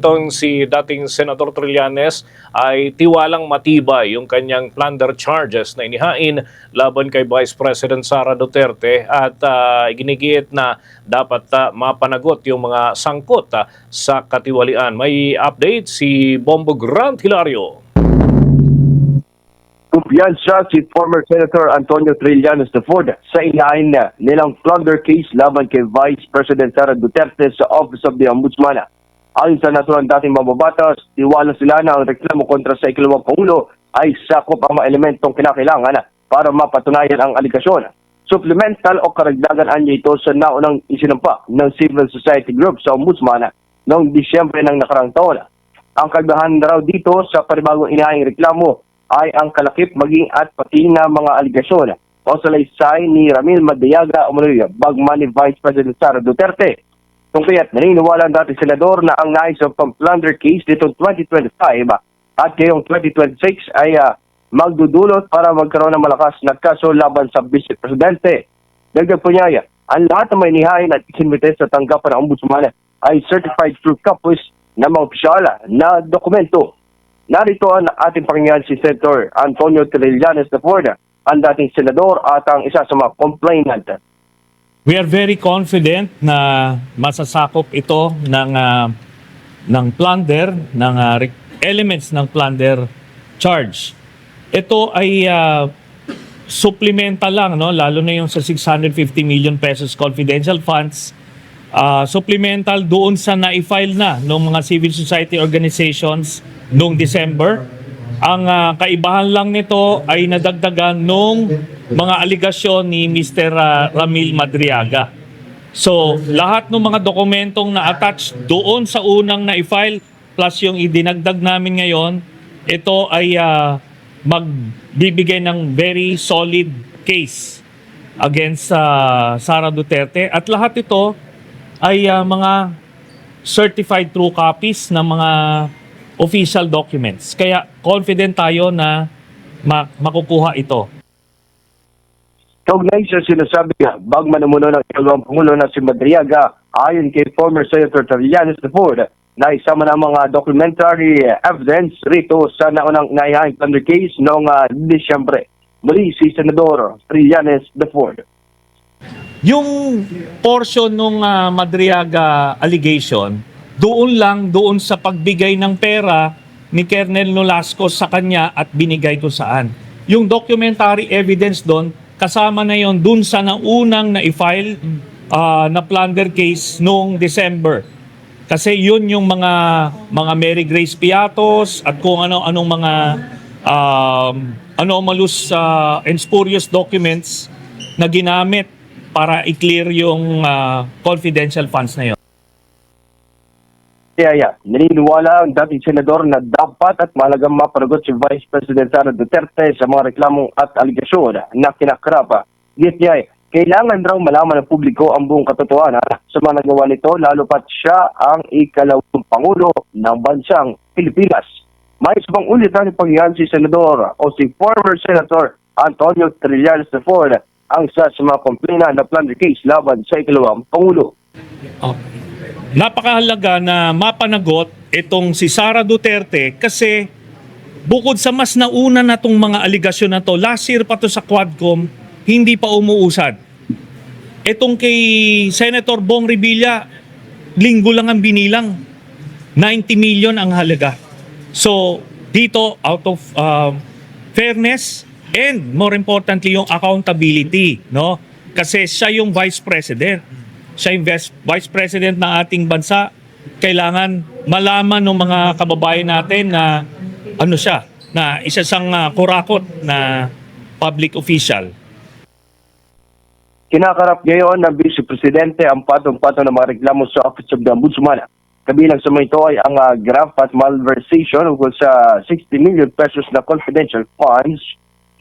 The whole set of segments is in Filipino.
Itong si dating Senator Trillanes ay tiwalang matibay yung kanyang plunder charges na inihain laban kay Vice President Sara Duterte at ginigiit na dapat mapanagot yung mga sangkot sa katiwalian. May update si Bombo Grant Hilario. Kumpiyansa si former Senator Antonio Trillanes IV sa inihain nilang plunder case laban kay Vice President Sara Duterte sa Office of the Ombudsman. Ayon sa naturang dating mambabatas, tiwala sila na ang reklamo kontra sa ikalawang Pangulo ay sakop ang mga elementong kinakailangan para mapatunayan ang aligasyon. Supplemental o karagdagan anya ito sa naunang isinampa ng civil society group sa Ombudsman noong Disyembre ng nakarang taon. Ang kagdahan raw dito sa panibagong inihahing reklamo ay ang kalakip maging at pati na mga aligasyon o salaysay ni Ramil Madriaga o bagman ni Vice President Sara Duterte. Kung kaya't naniniwala ang dating senador na ang nais ng plunder case nitong 2025 at ngayong 2026 ay magdudulot para magkaroon ng malakas na kaso laban sa Vice Presidente. Dagdag po niya, ang lahat ng may nihain at isinmite sa tanggapan ng Ombudsman ay certified true copies ng mga opisyal na dokumento. Narito ang ating pakinggan si Senator Antonio Trillanes IV, ang dating senador at ang isa sa mga complainant. We are very confident na masasakop ito ng plunder, ng elements ng plunder charge. Ito ay supplemental lang, no? Lalo na yung sa 650 million pesos confidential funds. Supplemental doon sa na-file na ng mga civil society organizations noong December. Ang kaibahan lang nito ay nadagdagan nung mga aligasyon ni Mr. Ramil Madriaga. So, lahat ng mga dokumentong na-attach doon sa unang na-file plus yung idinagdag namin ngayon, ito ay magbibigay ng very solid case against Sara Duterte. At lahat ito ay mga certified true copies ng mga official documents. Kaya confident tayo na makukuha ito. Kaugnay sa sinasabi bagman umuno ng ikalawang Pangulo na si Madriaga, ayon kay former Senator Trillanes IV, na isama ng mga documentary evidence rito sa naunang naihahing plunder case noong Disyembre. Muli si Senador Trillanes IV. Yung portion ng Madriaga allegation, doon sa pagbigay ng pera ni Colonel Nolasco sa kanya at binigay ko saan. Yung documentary evidence doon, kasama na yon doon sa naunang na-file na plunder case noong December. Kasi yun yung mga Mary Grace Piatos at kung anong mga anomalous and spurious documents na ginamit para i-clear yung confidential funds na yun. Kaya naniniwala ang dating senador na dapat at mahalagang mapanagot si Vice President Sara Duterte sa mga reklamong at aligasyon na kinakarapa. Git niya, kailangan raw malaman ng publiko ang buong katotohanan sa mga nagawa nito lalo pat siya ang ikalawang Pangulo ng bansang Pilipinas. May isang ulit na paghihan si Senador o si former Senator Antonio Trillanes IV ang isa sa mga complainant na plunder case laban sa ikalawang Pangulo. Napakahalaga na mapanagot itong si Sara Duterte kasi bukod sa mas nauna na itong mga aligasyon na to, last year pa to sa Quadcom, hindi pa umuusad. Itong kay Senator Bong Revilla, linggo lang ang binilang, 90 million ang halaga. So dito out of fairness and more importantly yung accountability, no? Kasi siya yung Vice President. Siya yung Vice President ng ating bansa, kailangan malaman ng mga kababayan natin na ano siya, na isa siyang kurakot na public official. Kinakarap ngayon ng Vice Presidente ang patong-patong ng mga reklamo sa Office of the Ombudsman. Kabilang sa mga ito ay ang graft at malversation ukol sa 60 million pesos na confidential funds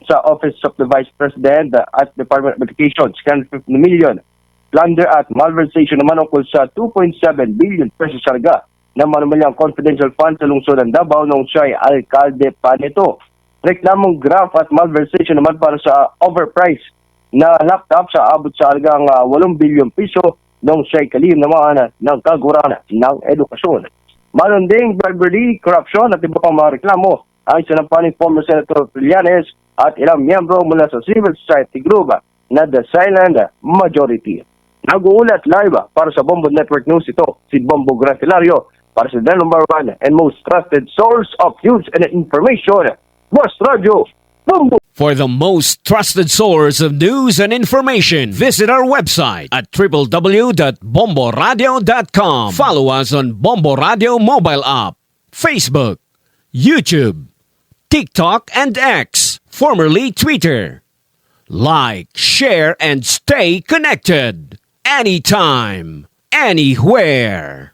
sa Office of the Vice President at Department of Education, 50 million. Plunder at malversation naman ukol sa 2.7 billion pesos sarga na manumalyang confidential fund sa lungsod ng Davao noong siya ay alkalde pa nito. Reklamong graft at malversation naman para sa overpriced na laptop sa abot sa halagang 8 billion piso noong siya ay kalihim naman ng kaguranan ng edukasyon. Malunding bribery, corruption at iba pang mga reklamo ang sinampaling former Senator Trillanes at ilang miyembro mula sa civil society group na The Silent Majority. Nag-uulat live para sa Bombo Network News ito, si Bombo Gracilario, para sa the number one and most trusted source of news and information, Boss Radio, Bombo! For the most trusted source of news and information, visit our website at www.bomboradio.com. Follow us on Bombo Radio mobile app, Facebook, YouTube, TikTok, and X, formerly Twitter. Like, share, and stay connected. Anytime, anywhere.